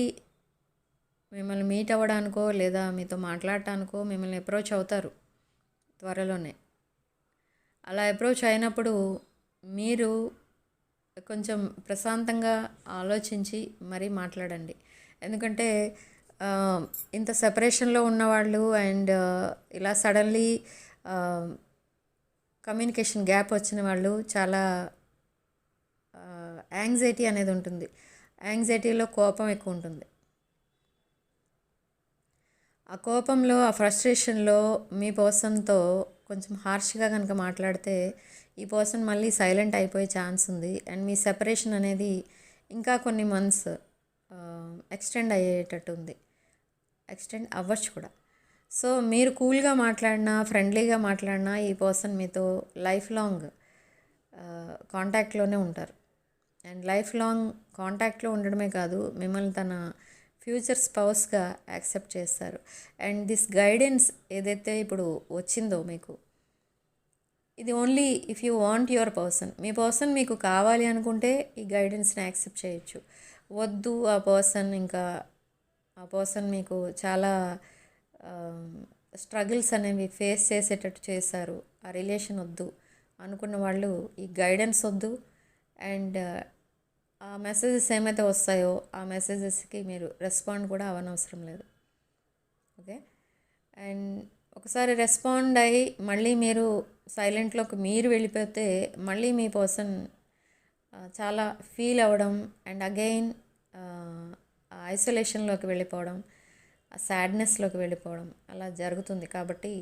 మిమ్మల్ని మీట్ అవ్వడానికో లేదా మీతో మాట్లాడటానికో మిమ్మల్ని అప్రోచ్ అవుతారు త్వరలోనే. అలా అప్రోచ్ అయినప్పుడు మీరు కొంచెం ప్రశాంతంగా ఆలోచించి మరీ మాట్లాడండి. ఎందుకంటే ఇంత సెపరేషన్లో ఉన్నవాళ్ళు అండ్ ఇలా సడన్లీ కమ్యూనికేషన్ గ్యాప్ వచ్చిన వాళ్ళు చాలా యాంగ్జైటీ అనేది ఉంటుంది. యాంగ్జైటీలో కోపం ఎక్కువ ఉంటుంది. ఆ కోపంలో, ఆ ఫ్రస్ట్రేషన్లో మీ పర్సన్తో కొంచెం హార్ష్గా కనుక మాట్లాడితే ఈ పర్సన్ మళ్ళీ సైలెంట్ అయిపోయే ఛాన్స్ ఉంది. అండ్ మీ సెపరేషన్ అనేది ఇంకా కొన్ని మంత్స్ ఎక్స్టెండ్ అయ్యేటట్టు ఉంది. ఎక్స్టెండ్ అవ్వచ్చు కూడా. సో మీరు కూల్గా మాట్లాడినా, ఫ్రెండ్లీగా మాట్లాడినా ఈ పర్సన్ మీతో లైఫ్ లాంగ్ కాంటాక్ట్లోనే ఉంటారు. అండ్ లైఫ్ లాంగ్ కాంటాక్ట్లో ఉండడమే కాదు, మిమ్మల్ని తన ఫ్యూచర్ స్పౌస్గా యాక్సెప్ట్ చేస్తారు. అండ్ దిస్ గైడెన్స్ ఏదైతే ఇప్పుడు వచ్చిందో మీకు, ఇది only if you want your person. Me person మీకు కావాలి అనుకుంటే ఈ గైడెన్స్ని యాక్సెప్ట్ చేయొచ్చు. వద్దు ఆ పర్సన్, ఇంకా ఆ పర్సన్ మీకు చాలా స్ట్రగుల్స్ అనేవి ఫేస్ చేసేటట్టు చేశారు, ఆ రిలేషన్ వద్దు అనుకున్న వాళ్ళు ఈ గైడెన్స్ వద్దు. అండ్ ఆ మెసేజెస్ ఏమైతే వస్తాయో ఆ మెసేజెస్కి మీరు రెస్పాండ్ కూడా అవ్వనవసరం లేదు. ఓకే. అండ్ ఒకసారి రెస్పాండ్ అయ్యి మళ్ళీ మీరు సైలెంట్లోకి మీరు వెళ్ళిపోతే మళ్ళీ మీ పర్సన్ చాలా ఫీల్ అవ్వడం అండ్ అగైన్ ఐసోలేషన్లోకి వెళ్ళిపోవడం, ఆ సాడ్నెస్లోకి వెళ్ళిపోవడం అలా జరుగుతుంది. కాబట్టి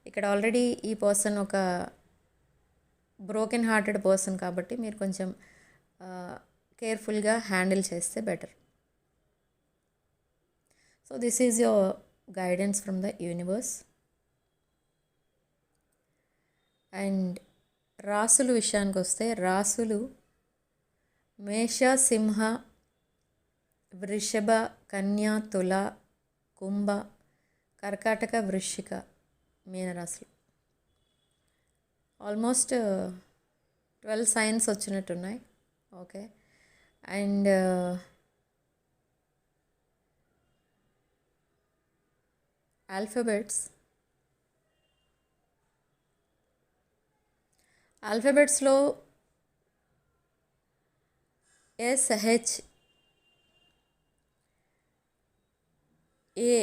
ఇక్కడ ఆల్రెడీ ఈ పర్సన్ ఒక బ్రోకెన్ హార్టెడ్ పర్సన్ కాబట్టి మీరు కొంచెం కేర్ఫుల్గా హ్యాండిల్ చేస్తే better. So this is your guidance from the universe. And రాసుల విషయానికి వస్తే, రాసులు మేష, సింహ, వృషభ, కన్య, తుల, కుంభ, కర్కాటక, వృశ్చిక, మీనరాశులు. ఆల్మోస్ట్ 12 సైన్స్ వచ్చినట్టున్నాయి. ఓకే. అండ్ ఆల్ఫాబెట్స్లో SH, A,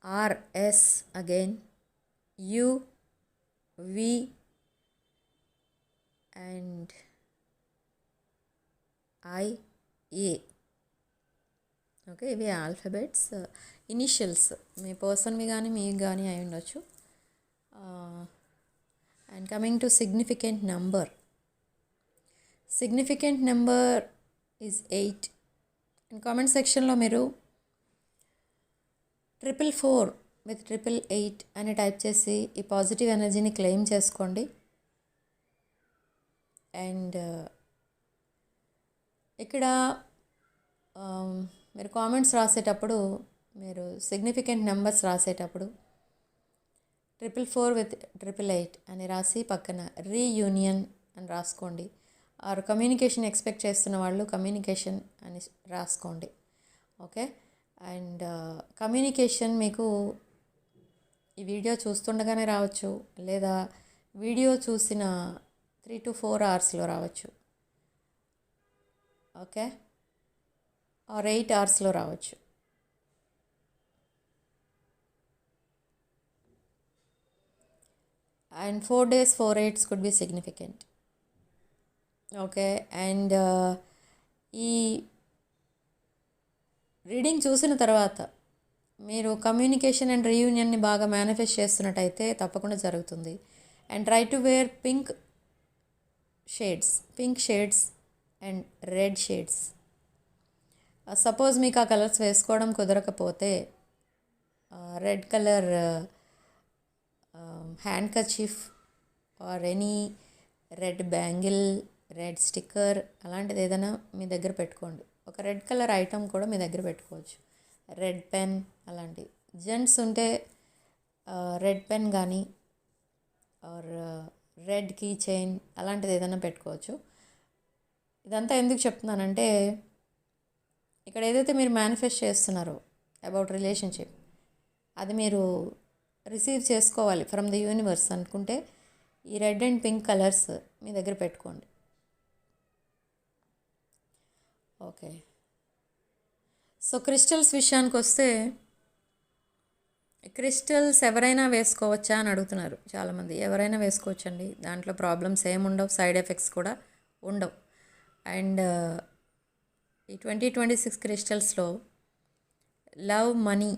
R, S again, U, V and I, A. Okay. ఇవి ఆల్ఫాబెట్స్ ఇనిషియల్స్. మీ పర్సన్వి కానీ మీకు కానీ అయి ఉండొచ్చు. And coming to significant number. Significant number is 8. And comment సెక్షన్లో మీరు 444 with 888 అని టైప్ చేసి ఈ పాజిటివ్ ఎనర్జీని క్లెయిమ్ చేసుకోండి. అండ్ ఇక్కడ మీరు కామెంట్స్ రాసేటప్పుడు, మీరు సిగ్నిఫికెంట్ నెంబర్స్ రాసేటప్పుడు 444 with 888 అని రాసి పక్కన రీయూనియన్ అని రాసుకోండి. ఆర్ కమ్యూనికేషన్ ఎక్స్పెక్ట్ చేస్తున్న వాళ్ళు కమ్యూనికేషన్ అని రాసుకోండి. ఓకే. అండ్ కమ్యూనికేషన్ మీకు ఈ వీడియో చూస్తుండగానే రావచ్చు, లేదా వీడియో చూసిన 3 to 4 అవర్స్లో రావచ్చు. ఓకే. ఆర్ 8 అవర్స్లో రావచ్చు. And 4 days 4 8s could be significant. Okay. And ఈ రీడింగ్ చూసిన తర్వాత మీరు కమ్యూనికేషన్ అండ్ రీయూనియన్ని బాగా మేనిఫెస్ట్ చేస్తున్నట్టయితే తప్పకుండా జరుగుతుంది. And try to wear pink shades and red shades. Suppose మీకు ఆ కలర్స్ వేసుకోవడం కుదరకపోతే red colour handkerchief or any red bangle, red sticker అలాంటిది ఏదైనా మీ దగ్గర పెట్టుకోండి. ఒక రెడ్ కలర్ ఐటమ్ కూడా మీ దగ్గర పెట్టుకోవచ్చు. రెడ్ పెన్ అలాంటివి. జెంట్స్ ఉంటే రెడ్ పెన్ కానీ ఆర్ రెడ్ కీ చైన్ అలాంటిది ఏదైనా పెట్టుకోవచ్చు. ఇదంతా ఎందుకు చెప్తున్నానంటే ఇక్కడ ఏదైతే మీరు మేనిఫెస్ట్ చేస్తున్నారో అబౌట్ రిలేషన్షిప్, అది మీరు రిసీవ్ చేసుకోవాలి ఫ్రమ్ ది యూనివర్స్ అనుకుంటే ఈ రెడ్ అండ్ పింక్ కలర్స్ మీ దగ్గర పెట్టుకోండి. ఓకే, సో క్రిస్టల్స్ విషయానికి వస్తే, క్రిస్టల్స్ ఎవరైనా వేసుకోవచ్చా అని అడుగుతున్నారు చాలామంది. ఎవరైనా వేసుకోవచ్చండి, దాంట్లో ప్రాబ్లమ్స్ ఏముండవు, సైడ్ ఎఫెక్ట్స్ కూడా ఉండవు. అండ్ ఈ 2026 క్రిస్టల్స్లో love, money,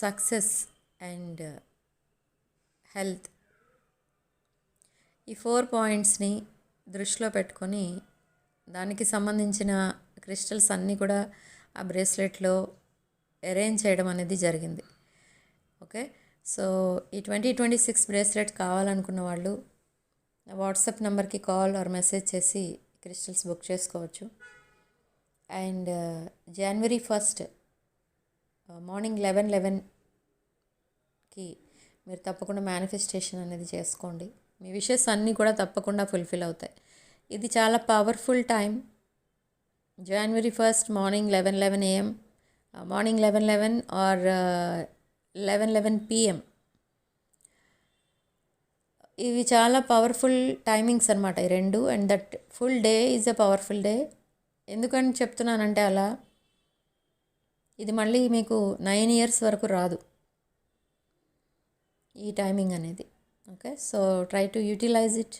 success and health, ఈ 4 పాయింట్స్ని దృష్టిలో పెట్టుకొని దానికి సంబంధించిన క్రిస్టల్స్ అన్నీ కూడా ఆ బ్రేస్లెట్లో అరేంజ్ చేయడం అనేది జరిగింది. ఓకే, సో ఈ 2026 బ్రేస్లెట్ కావాలనుకున్న వాళ్ళు వాట్సాప్ నెంబర్కి కాల్ ఆర్ మెసేజ్ చేసి క్రిస్టల్స్ బుక్ చేసుకోవచ్చు. అండ్ January 1st మార్నింగ్ 11:11కి మీరు తప్పకుండా మేనిఫెస్టేషన్ అనేది చేసుకోండి. మీ విషెస్ అన్నీ కూడా తప్పకుండా ఫుల్ఫిల్ అవుతాయి. ఇది చాలా powerful time. January 1st morning 11:11 AM, morning 11:11 or 11:11 PM. ఇవి చాలా పవర్ఫుల్ టైమింగ్స్ అనమాట ఈ రెండు. And that full day is a powerful day. ఎందుకని చెప్తున్నానంటే అలా, ఇది మళ్ళీ మీకు 9 years వరకు రాదు ఈ టైమింగ్ అనేది. Okay, so try to utilise it.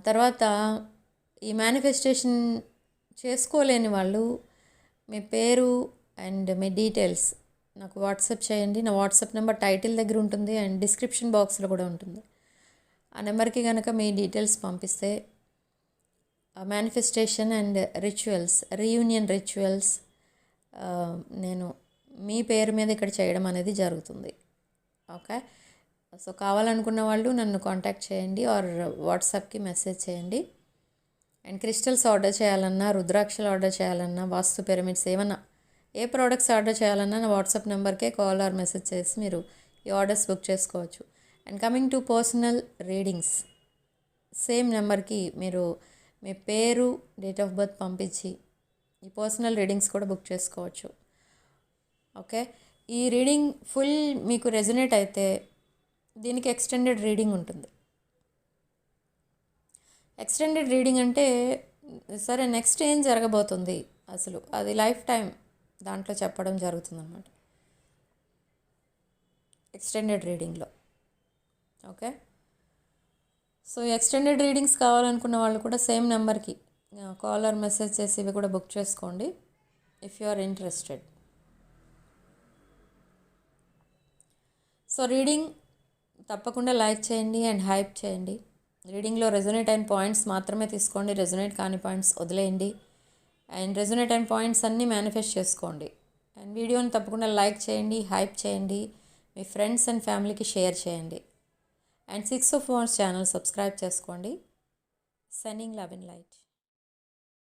తర్వాత ఈ మేనిఫెస్టేషన్ చేసుకోలేని వాళ్ళు మీ పేరు అండ్ మీ డీటెయిల్స్ నాకు వాట్సాప్ చేయండి. నా వాట్సాప్ నెంబర్ టైటిల్ దగ్గర ఉంటుంది అండ్ డిస్క్రిప్షన్ బాక్స్లో కూడా ఉంటుంది. ఆ నెంబర్కి కనుక మీ డీటెయిల్స్ పంపిస్తే manifestation and rituals, reunion rituals నేను మీ పేరు మీద ఇక్కడ చేయడం అనేది జరుగుతుంది. ఓకే, సో కావాలనుకున్న వాళ్ళు నన్ను కాంటాక్ట్ చేయండి ఆర్ వాట్సాప్కి మెసేజ్ చేయండి. అండ్ క్రిస్టల్స్ ఆర్డర్ చేయాలన్నా, రుద్రాక్షలు ఆర్డర్ చేయాలన్నా, వాస్తు పిరమిడ్స్ ఏమన్నా, ఏ ప్రోడక్ట్స్ ఆర్డర్ చేయాలన్నా నా వాట్సాప్ నెంబర్కే కాల్ ఆర్ మెసేజ్ చేసి మీరు ఈ ఆర్డర్స్ బుక్ చేసుకోవచ్చు. And coming to personal readings, same నెంబర్కి మీరు మీ పేరు, డేట్ ఆఫ్ బర్త్ పంపించి ఈ పర్సనల్ రీడింగ్స్ కూడా బుక్ చేసుకోవచ్చు. ఓకే, ఈ రీడింగ్ ఫుల్ మీకు రెజొనేట్ అయితే దీనికి ఎక్స్టెండెడ్ రీడింగ్ ఉంటుంది. ఎక్స్టెండెడ్ రీడింగ్ అంటే సరే నెక్స్ట్ ఏం జరగబోతుంది అసలు అది లైఫ్ టైం దాంట్లో చెప్పడం జరుగుతుందన్నమాట ఎక్స్టెండెడ్ రీడింగ్లో. ఓకే, సో ఎక్స్టెండెడ్ రీడింగ్స్ కావాలనుకున్న వాళ్ళు కూడా సేమ్ నెంబర్కి కాల్ ఆర్ మెసేజ్ చేసి ఇవి కూడా బుక్ చేసుకోండి if you are interested. So reading తప్పకుండా లైక్ చేయండి అండ్ హైప్ చేయండి. రీడింగ్లో రెజొనేట్ అయిన పాయింట్స్ మాత్రమే తీసుకోండి, రెజొనేట్ కాని పాయింట్స్ వదిలేయండి. అండ్ రెజొనేట్ అయిన పాయింట్స్ అన్నీ మేనిఫెస్ట్ చేసుకోండి. అండ్ వీడియోని తప్పకుండా లైక్ చేయండి, హైప్ చేయండి, మీ ఫ్రెండ్స్ అండ్ ఫ్యామిలీకి షేర్ చేయండి. And 6 of Wands channel subscribe చేసుకోండి. Sending love and light.